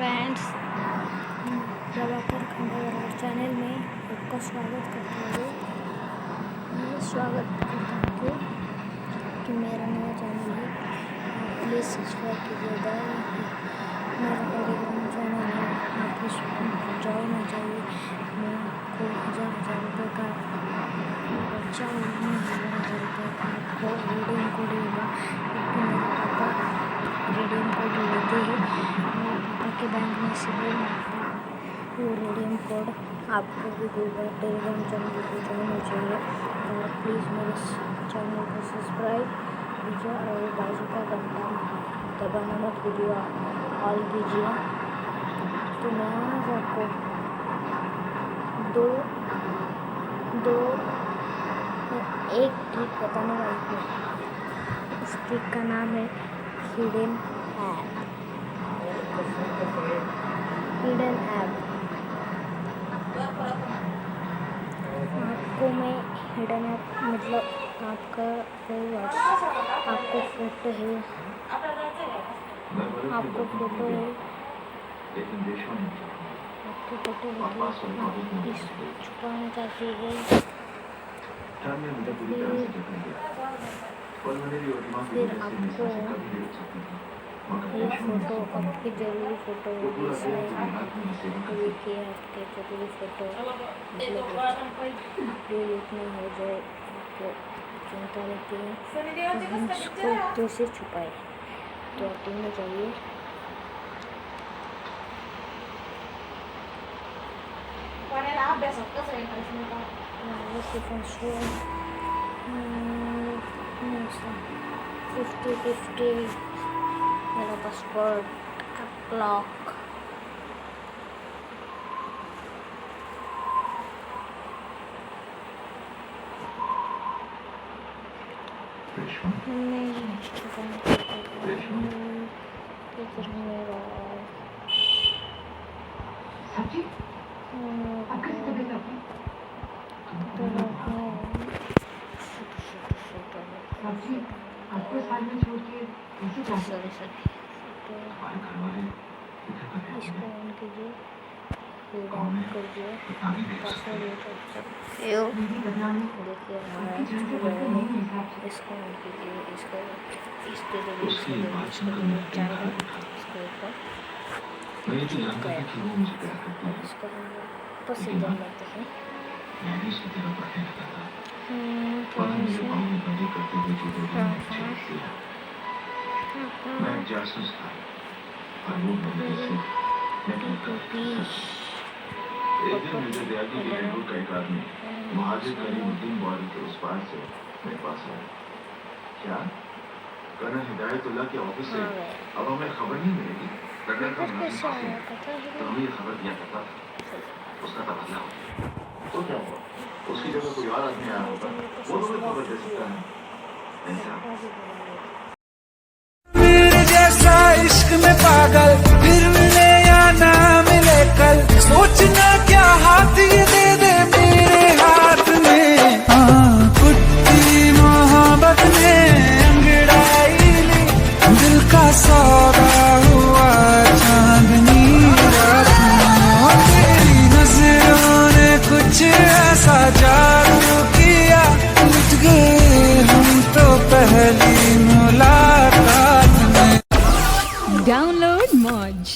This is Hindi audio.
फ्रेंड्स, प्रभाकर खंडेवाला चैनल में आपका स्वागत करता हूँ। कि मेरा नया चैनल है, आप प्लीज़ सब्सक्राइब कीजिएगा। मेरा टेलीग्राम चैनल है, आप उसमें ज्वाइन हो जाइए। मैं आपको हज़ार रुपये का बच्चा में 1000 रुपये का आपको रिडीम कोड देगा, क्योंकि मेरे पापा रिडीम कोड लेते हैं। मेरे पापा के बैंक में से भी वो रिडीम कोड आपको भी देगा। टेलीग्राम चैनल को ज्वाइन हो जाइए और प्लीज़ मेरे चैनल को सब्सक्राइब कीजिए और बाजू का घंटा दबाना मत कीजिए, ऑल कीजिए। तो मैं आज आपको एक ट्रिक बताने वाली हूँ। इस ट्रिक का नाम है हिडन ऐप। आपको मैं हिडन ऐप मतलब आपका कोई आपको फोटो है, आपको फोटो है, आपकी फोटो छुपाना चाहती है, फिर आपको ये फ़ोटो आपकी ज़रूरी फ़ोटो होगी, इसमें देखिए आपके ज़रूरी फ़ोटो डिलीट नहीं हो जाए, आपको चिंता रहती है हम इसको कैसे छुपाए। तो आप में जाइए, मेरा पासवर्ड ब्लॉक इसको ऑन कीजिए, फिर ऑन करिए, पासवर्ड देखिए हमारा इसको ऑन कीजिए, इसको इसके लिए जाएगा, इसके ऊपर इसको पसंद करते हैं। मैं जासूस था और वो मेरे से एक दिन मुझे दयागी के हैंडबुक का एक आदमी महाजिर करीमुद्दीन बॉर्डर के उस पार से मेरे पास आया। क्या कर्नल हिदायतुल्लाह के ऑफिस से अब हमें खबर नहीं मिलेगी? कर्नल का मुलाजिम तो हमें ये खबर दिया करता था, उसका तबादला हो गया तो क्या हुआ? उसकी जगह कोई और आदमी आया होगा, वो तो कोई खबर दे सकता है। जैसा इश्क में पागल फिर मिले या ना मिले कल, सोचना क्या हाथ ये दे दे मेरे हाथ में। कुत्ती मोहब्बत ने अंगड़ाई ली, दिल का सौदा हुआ चांदनी रात में। तेरी नजरों ने कुछ ऐसा जादू किया, टूट गए हम तो पहली मुलाकात में। Download Moj.